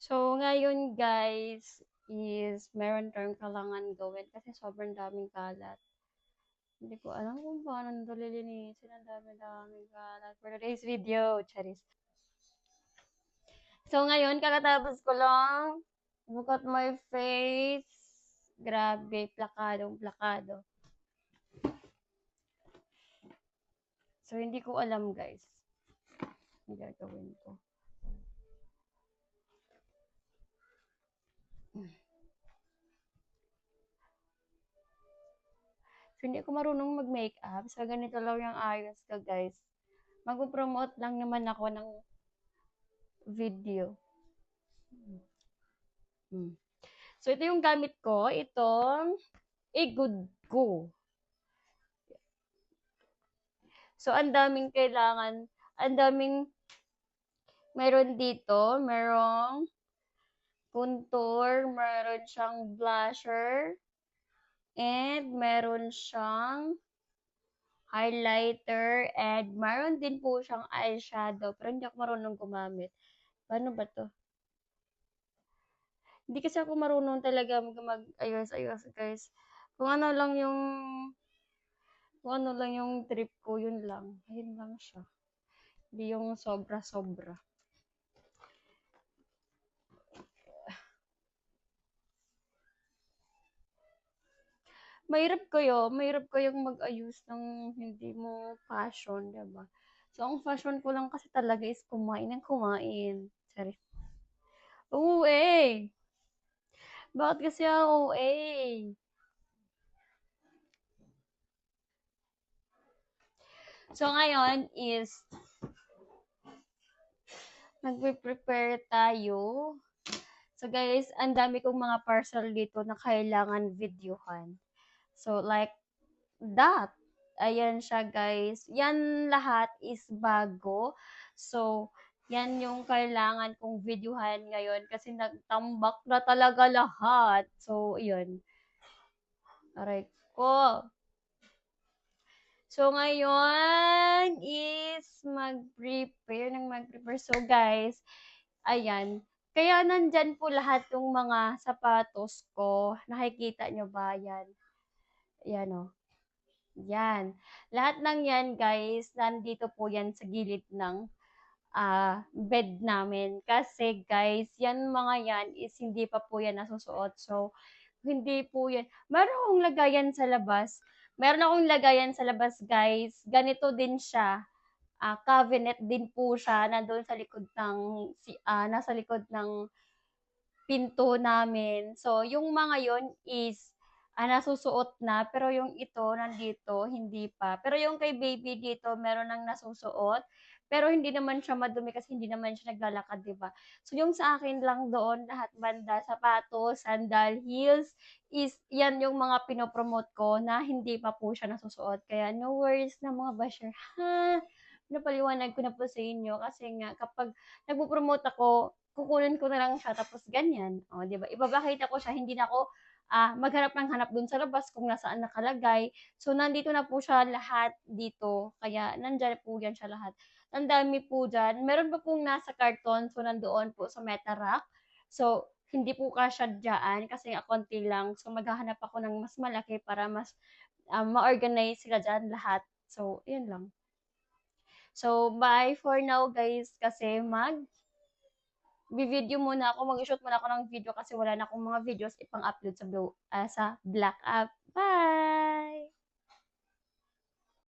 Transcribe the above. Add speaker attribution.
Speaker 1: So, ngayon guys, is meron tayong kailangan gawin kasi sobrang daming kalat. Hindi ko alam kung paano nito lilinisin. Ang dami-daming kalat for today's video. Charis. So, ngayon, kakatapos ko lang. Look at my face. Grabe, plakadong plakado. So, hindi ko alam guys. Ang gagawin ko. So, hindi ako marunong mag-makeup. So, ganito lang yung ayos ko, guys. Mag-promote lang naman ako ng video. So, ito yung gamit ko. Itong Good Go. So, ang daming kailangan. Ang daming meron dito. Merong contour. Meron siyang blusher. And meron siyang highlighter. And meron din po siyang eyeshadow. Pero hindi ako marunong gumamit. Paano ba to? Hindi kasi ako marunong talaga mag-ayos-ayos, guys. Kung ano lang yung trip ko, yun lang. Ayun lang siya. Hindi yung sobra-sobra. Mahirap kayong mag-ayos ng hindi mo passion, diba? So, ang passion ko lang kasi talaga is kumain ng kumain. Sorry. Oo eh. Bakit kasi ako eh? So, ngayon is nagpe-prepare tayo. So, guys, ang dami kong mga parcel dito na kailangan videohan. So, like that. Ayan siya, guys. Yan lahat is bago. So, yan yung kailangan kong videohan ngayon kasi nagtambak na talaga lahat. So, yun. Aray ko. So, ngayon is mag-prepare. So, guys, ayan. Kaya nandyan po lahat yung mga sapatos ko. Nakikita nyo ba yan? Yan o. Yan. Lahat ng yan, guys, nandito po yan sa gilid ng bed namin. Kasi, guys, yan mga yan is hindi pa po yan nasusuot. So, hindi po yan. Meron akong lagayan sa labas. Meron akong lagayan sa labas, guys. Ganito din siya. Cabinet din po siya. Nandun sa likod ng, nasa likod ng pinto namin. So, yung mga yon is nasusuot na, pero yung ito nandito, hindi pa. Pero yung kay baby dito, meron nang nasusuot, pero hindi naman siya madumi kasi hindi naman siya naglalakad, di ba? So, yung sa akin lang doon, lahat banda, sapatos, sandal, heels, is yan yung mga pinopromote ko na hindi pa po siya nasusuot. Kaya no worries na mga basher, ha? Napaliwanag ko na po sa inyo kasi nga kapag nagpo-promote ako, kukunin ko na lang siya tapos ganyan. O, di ba? Ibabakita ko siya, hindi na ako maghanap ng hanap dun sa labas kung nasaan nakalagay. So, nandito na po siya lahat dito. Kaya, nandyan po yan siya lahat. Ang dami po dyan. Meron pa pong nasa karton. So, nandoon po sa Metarack. So, hindi po kasya dyan kasi nga konti lang. So, maghahanap ako ng mas malaki para mas ma-organize sila dyan lahat. So, yun lang. So, bye for now guys kasi video muna ako, mag-shoot muna ako ng video kasi wala na akong mga videos ipang-upload sa Black App. Bye!